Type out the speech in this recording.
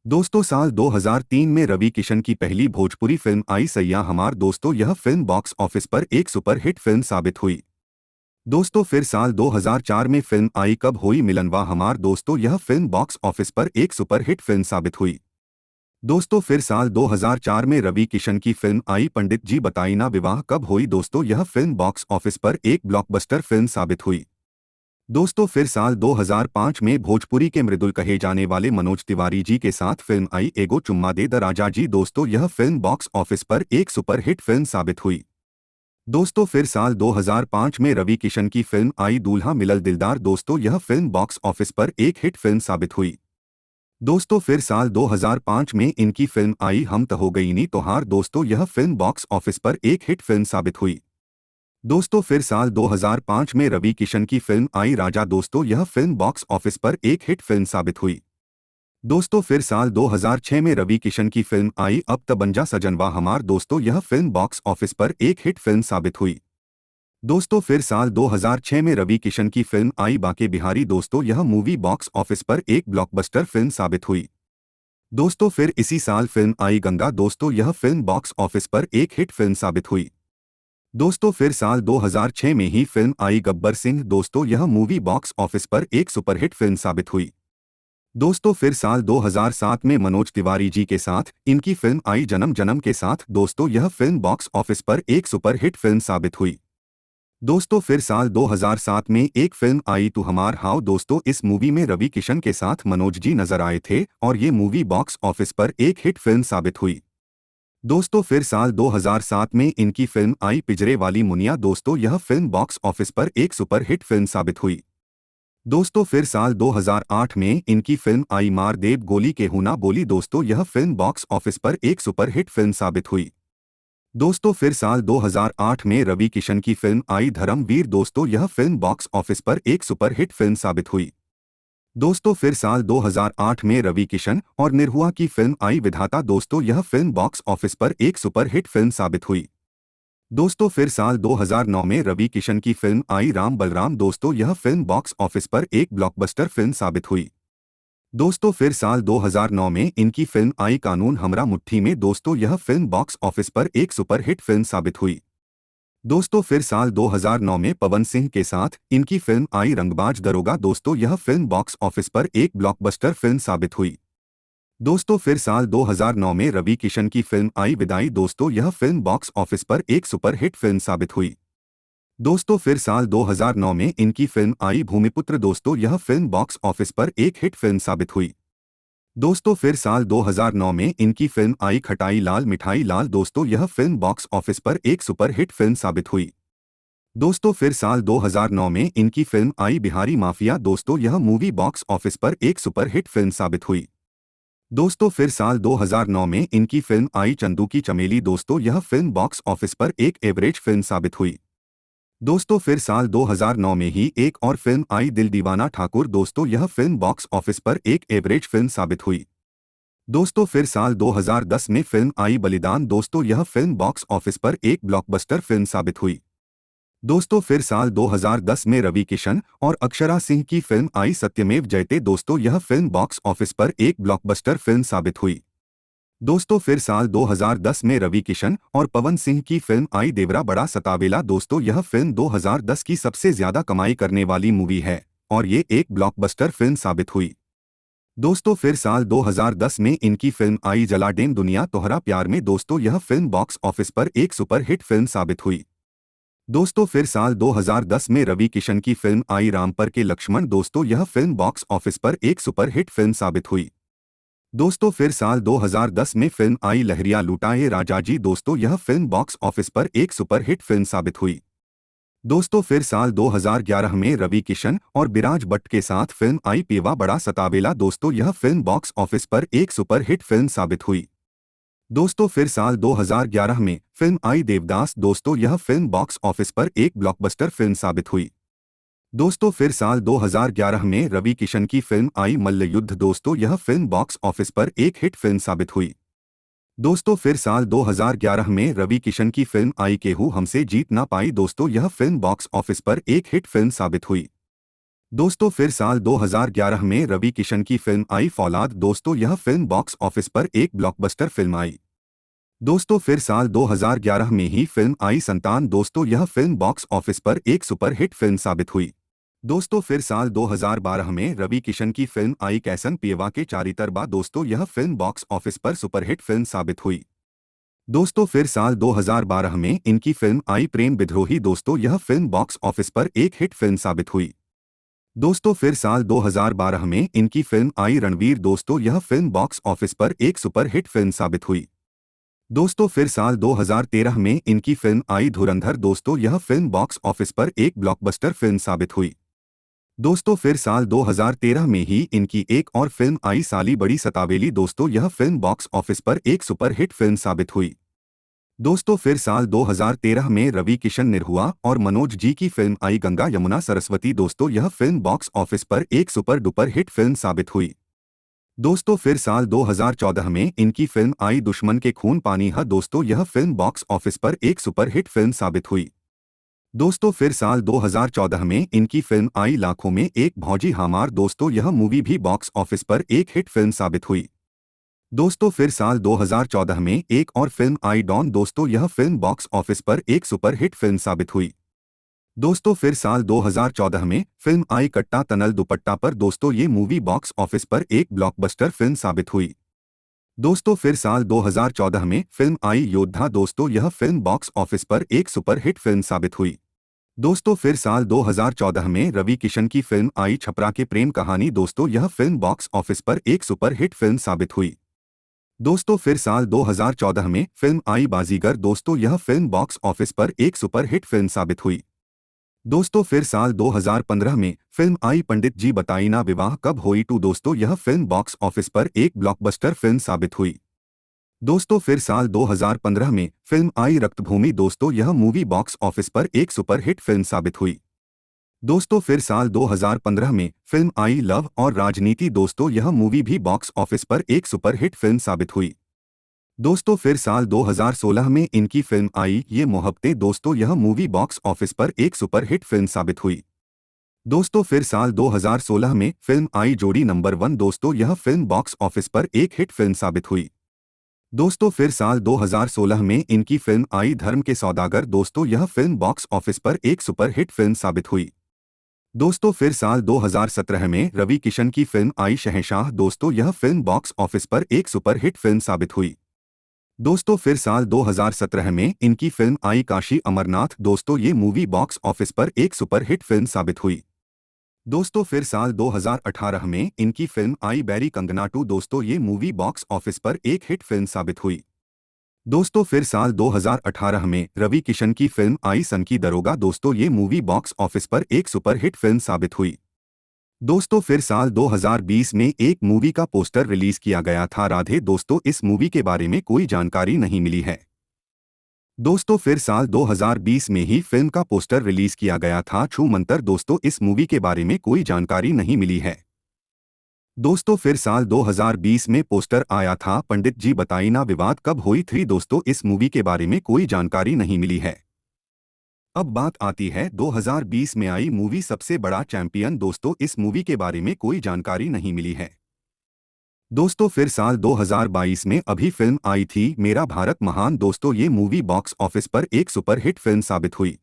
दोस्तों साल 2003 में रवि किशन की पहली भोजपुरी फिल्म आई सैया हमार दोस्तों। यह फिल्म बॉक्स ऑफिस पर एक सुपरहिट फिल्म साबित हुई। दोस्तों फिर साल 2004 में फिल्म आई कब हुई मिलनवा हमार दोस्तों। यह फिल्म बॉक्स ऑफिस पर एक सुपरहिट फिल्म साबित हुई। दोस्तों फिर साल 2004 में रवि किशन की फिल्म आई पंडित जी बताई ना विवाह कब हुई दोस्तों। यह फिल्म बॉक्स ऑफिस पर एक ब्लॉकबस्टर फिल्म साबित हुई। दोस्तों फिर साल 2005 में भोजपुरी के मृदुल कहे जाने वाले मनोज तिवारी जी के साथ फिल्म आई एगो चुम्मा दे द राजा जी दोस्तों। यह फिल्म बॉक्स ऑफिस पर एक सुपरहिट फिल्म साबित हुई। दोस्तों फिर साल 2005 में रवि किशन की फिल्म आई दूल्हा मिलल दिलदार दोस्तों। यह फिल्म बॉक्स ऑफिस पर एक हिट फिल्म साबित हुई। दोस्तों फिर साल 2005 में इनकी फिल्म आई हम त हो गई नी तोहार दोस्तों। यह फिल्म बॉक्स ऑफिस पर एक हिट फिल्म साबित हुई। दोस्तों फिर साल 2005 में रवि किशन की फिल्म आई राजा दोस्तों। यह फिल्म बॉक्स ऑफिस पर एक हिट फिल्म साबित हुई। दोस्तों फिर साल 2006 में रवि किशन की फिल्म आई अब त बन जा सजनवा हमार दोस्तों। यह फिल्म बॉक्स ऑफिस पर एक हिट फिल्म साबित हुई। दोस्तों फिर साल 2006 में रवि किशन की फिल्म आई बाके बिहारी दोस्तों। यह मूवी बॉक्स ऑफिस पर एक ब्लॉकबस्टर फिल्म साबित हुई। दोस्तों फिर इसी साल फिल्म आई गंगा दोस्तों। यह फिल्म बॉक्स ऑफिस पर एक हिट फिल्म साबित हुई। दोस्तों फिर साल 2006 में ही फिल्म आई गब्बर सिंह दोस्तों। यह मूवी बॉक्स ऑफिस पर एक सुपरहिट फिल्म साबित हुई। दोस्तों फिर साल 2007 में मनोज तिवारी जी के साथ इनकी फिल्म आई जन्म जन्म के साथ दोस्तों। यह फिल्म बॉक्स ऑफिस पर एक सुपरहिट फिल्म साबित हुई। दोस्तों फिर साल 2007 में एक फिल्म आई तू हमार हाव दोस्तों। इस मूवी में रवि किशन के साथ मनोज जी नजर आए थे और ये मूवी बॉक्स ऑफिस पर एक हिट फिल्म साबित हुई। दोस्तों फिर साल 2007 में इनकी फिल्म आई पिंजरे वाली मुनिया दोस्तों। यह फिल्म बॉक्स ऑफिस पर एक सुपरहिट फिल्म साबित हुई। दोस्तों फिर साल 2008 में इनकी फिल्म आई मार देव गोली के हूना बोली दोस्तों। यह फिल्म बॉक्स ऑफिस पर एक सुपरहिट फिल्म साबित हुई। दोस्तों फिर साल 2008 में रवि किशन की फिल्म आई धर्मवीर दोस्तों। यह फिल्म बॉक्स ऑफिस पर एक सुपरहिट फिल्म साबित हुई। दोस्तों फिर साल 2008 में रवि किशन और निरहुआ की फिल्म आई विधाता दोस्तों। यह फिल्म बॉक्स ऑफिस पर एक सुपरहिट फिल्म साबित हुई। दोस्तों फिर साल 2009 में रवि किशन की फिल्म आई राम बलराम दोस्तों। यह फिल्म बॉक्स ऑफिस पर एक ब्लॉकबस्टर फिल्म साबित हुई। दोस्तों फिर साल 2009 में इनकी फिल्म आई कानून हमरा मुट्ठी में दोस्तों। यह फिल्म बॉक्स ऑफिस पर एक सुपरहिट फिल्म साबित हुई। दोस्तों फिर साल 2009 में पवन सिंह के साथ इनकी फिल्म आई रंगबाज दरोगा दोस्तों। यह फिल्म बॉक्स ऑफिस पर एक ब्लॉकबस्टर फिल्म साबित हुई। दोस्तों फिर साल 2009 में रवि किशन की फिल्म आई विदाई दोस्तों। यह फिल्म बॉक्स ऑफिस पर एक सुपरहिट फिल्म साबित हुई। दोस्तों फिर साल 2009 में इनकी फिल्म आई भूमिपुत्र दोस्तों। यह फिल्म बॉक्स ऑफिस पर एक हिट फिल्म साबित हुई। दोस्तों फिर साल 2009 में इनकी फिल्म आई खटाई लाल मिठाई लाल दोस्तों। यह फिल्म बॉक्स ऑफिस पर एक सुपरहिट फिल्म साबित हुई। दोस्तों फिर साल 2009 में इनकी फिल्म आई बिहारी माफिया दोस्तों। यह मूवी बॉक्स ऑफिस पर एक सुपरहिट फिल्म साबित हुई। दोस्तों फिर साल 2009 में इनकी फिल्म आई चंदू की चमेली दोस्तों। यह फिल्म बॉक्स ऑफिस पर एक एवरेज फिल्म साबित हुई। दोस्तों फिर साल 2009 में ही एक और फिल्म आई दिल दीवाना ठाकुर दोस्तों। यह फिल्म बॉक्स ऑफिस पर एक एवरेज फिल्म साबित हुई। दोस्तों फिर साल 2010 में फिल्म आई बलिदान दोस्तों। यह फिल्म बॉक्स ऑफिस पर एक ब्लॉकबस्टर फिल्म साबित हुई। दोस्तों फिर साल 2010 में रवि किशन और अक्षरा सिंह की फिल्म आई सत्यमेव जयते दोस्तों। यह फिल्म बॉक्स ऑफिस पर एक ब्लॉकबस्टर फिल्म साबित हुई। दोस्तों फिर साल 2010 में रवि किशन और पवन सिंह की फिल्म आई देवरा बड़ा सतावेला दोस्तों। यह फिल्म 2010 की सबसे ज्यादा कमाई करने वाली मूवी है और ये एक ब्लॉकबस्टर फिल्म साबित हुई। दोस्तों फिर साल 2010 में इनकी फिल्म आई जलाडेन दुनिया तोहरा प्यार में दोस्तों। यह फिल्म बॉक्स ऑफिस पर एक सुपरहिट फिल्म साबित हुई। दोस्तों फिर साल 2010 में रवि किशन की फिल्म आई राम पर के लक्ष्मण दोस्तों। यह फिल्म बॉक्स ऑफिस पर एक सुपरहिट फिल्म साबित हुई। दोस्तों फिर साल 2010 में फिल्म आई लहरिया लुटाए राजाजी दोस्तों। यह फिल्म बॉक्स ऑफिस पर एक सुपरहिट फिल्म साबित हुई। दोस्तों फिर साल 2011 में रवि किशन और बिराज भट्ट के साथ फिल्म आई पेवा बड़ा सतावेला दोस्तों। यह फिल्म बॉक्स ऑफिस पर एक सुपरहिट फिल्म साबित हुई। दोस्तों फिर साल 2011 में फिल्म आई देवदास दोस्तों। यह फिल्म बॉक्स ऑफिस पर एक ब्लॉकबस्टर फिल्म साबित हुई। दोस्तों फिर साल 2011 में रवि किशन की फिल्म आई मल्ल युद्ध दोस्तों। यह फिल्म बॉक्स ऑफिस पर एक हिट फिल्म साबित हुई। दोस्तों फिर साल 2011 में रवि किशन की फिल्म आई केहू हमसे जीत ना पाई दोस्तों। यह फिल्म बॉक्स ऑफिस पर एक हिट फिल्म साबित हुई। दोस्तों फिर साल 2011 में रवि किशन की फिल्म आई फौलाद। दोस्तों यह फिल्म बॉक्स ऑफिस पर एक ब्लॉकबस्टर फिल्म आई। दोस्तों फिर साल 2011 में ही फिल्म आई संतान। दोस्तों यह फिल्म बॉक्स ऑफिस पर एक सुपरहिट फिल्म साबित हुई। दोस्तों फिर साल 2012 में रवि किशन की फिल्म आई कैसन पियवा के चारितरबा। दोस्तों यह फिल्म बॉक्स ऑफिस पर सुपरहिट फिल्म साबित हुई। दोस्तों फिर साल 2012 में इनकी फिल्म आई प्रेम विद्रोही। दोस्तों यह फिल्म बॉक्स ऑफिस पर एक हिट फिल्म साबित हुई। दोस्तों फिर साल 2012 में इनकी फिल्म आई रणवीर। दोस्तों यह फिल्म बॉक्स ऑफिस पर एक सुपरहिट फिल्म साबित हुई। दोस्तों फिर साल 2013 में इनकी फिल्म आई धुरंधर। दोस्तों यह फिल्म बॉक्स ऑफिस पर एक ब्लॉकबस्टर फिल्म साबित हुई। दोस्तों फिर साल 2013 में ही इनकी एक और फिल्म आई साली बड़ी सतावेली। दोस्तों यह फिल्म बॉक्स ऑफिस पर एक सुपरहिट फिल्म साबित हुई। दोस्तों फिर साल 2013 में रवि किशन निरहुआ और मनोज जी की फिल्म आई गंगा यमुना सरस्वती। दोस्तों यह फिल्म बॉक्स ऑफिस पर एक सुपर डुपर हिट फिल्म साबित हुई। दोस्तों फिर साल 2014 में इनकी फिल्म आई दुश्मन के खून पानी है। दोस्तों यह फिल्म बॉक्स ऑफिस पर एक सुपरहिट फिल्म साबित हुई। दोस्तों फिर साल 2014 में इनकी फिल्म आई लाखों में एक भौजी हमार। दोस्तों यह मूवी भी बॉक्स ऑफिस पर एक हिट फिल्म साबित हुई। दोस्तों फिर साल 2014 में एक और फिल्म आई डॉन। दोस्तों यह फिल्म बॉक्स ऑफिस पर एक सुपरहिट फिल्म साबित हुई। दोस्तों फिर साल 2014 में फिल्म आई कट्टा तनल दुपट्टा पर। दोस्तों ये मूवी बॉक्स ऑफिस पर एक ब्लॉकबस्टर फिल्म साबित हुई। दोस्तों फिर साल 2014 में फिल्म आई योद्धा। दोस्तों यह फिल्म बॉक्स ऑफिस पर एक सुपरहिट फिल्म साबित हुई। दोस्तों फिर साल 2014 में रवि किशन की फिल्म आई छपरा के प्रेम कहानी। दोस्तों यह फिल्म बॉक्स ऑफिस पर एक सुपरहिट फिल्म साबित हुई। दोस्तों फिर साल 2014 में फिल्म आई बाजीगर। दोस्तों यह फिल्म बॉक्स ऑफिस पर एक सुपरहिट फिल्म साबित हुई। दोस्तों फिर साल 2015 में फिल्म आई पंडित जी बताई ना विवाह कब होई टू। दोस्तों यह फिल्म बॉक्स ऑफिस पर एक ब्लॉकबस्टर फिल्म साबित हुई। दोस्तों फिर साल 2015 में फिल्म आई रक्तभूमि। दोस्तों यह मूवी बॉक्स ऑफिस पर एक सुपरहिट फिल्म साबित हुई। दोस्तों फिर साल 2015 में फिल्म आई लव और राजनीति। दोस्तों यह मूवी भी बॉक्स ऑफिस पर एक सुपरहिट फिल्म साबित हुई। दोस्तों फिर साल 2016 में इनकी फिल्म आई ये मोहब्बतें। दोस्तों यह मूवी बॉक्स ऑफिस पर एक सुपरहिट फिल्म साबित हुई। दोस्तों फिर साल 2016 में फिल्म आई जोड़ी नंबर 1। दोस्तों यह फिल्म बॉक्स ऑफिस पर एक हिट फिल्म साबित हुई। दोस्तों फिर साल 2016 में इनकी फिल्म आई धर्म के सौदागर। दोस्तों यह फिल्म बॉक्स ऑफिस पर एक सुपरहिट फिल्म साबित हुई। दोस्तों फिर साल 2017 में रवि किशन की फिल्म आई शहंशाह। दोस्तों यह फिल्म बॉक्स ऑफिस पर एक सुपरहिट फिल्म साबित हुई। दोस्तों फिर साल 2017 में इनकी फिल्म आई काशी अमरनाथ। दोस्तों ये मूवी बॉक्स ऑफिस पर एक सुपरहिट फिल्म साबित हुई। दोस्तों फिर साल 2018 में इनकी फिल्म आई बैरी कंगना टू। दोस्तों ये मूवी बॉक्स ऑफिस पर एक हिट फिल्म साबित हुई। दोस्तों फिर साल 2018 में रवि किशन की फिल्म आई सन की दरोगा। दोस्तों ये मूवी बॉक्स ऑफिस पर एक सुपरहिट फिल्म साबित हुई। दोस्तों फिर साल 2020 में एक मूवी का पोस्टर रिलीज किया गया था राधे। दोस्तों इस मूवी के बारे में कोई जानकारी नहीं मिली है। दोस्तों फिर साल 2020 में ही फिल्म का पोस्टर रिलीज किया गया था छू मंतर। दोस्तों इस मूवी के बारे में कोई जानकारी नहीं मिली है। दोस्तों फिर साल 2020 में पोस्टर आया था पंडित जी बताई ना विवाद कब हुई थी। दोस्तों इस मूवी के बारे में कोई जानकारी नहीं मिली है। अब बात आती है 2020 में आई मूवी सबसे बड़ा चैंपियन। दोस्तों इस मूवी के बारे में कोई जानकारी नहीं मिली है। दोस्तों फिर साल 2022 में अभी फिल्म आई थी मेरा भारत महान। दोस्तों ये मूवी बॉक्स ऑफिस पर एक सुपरहिट फिल्म साबित हुई।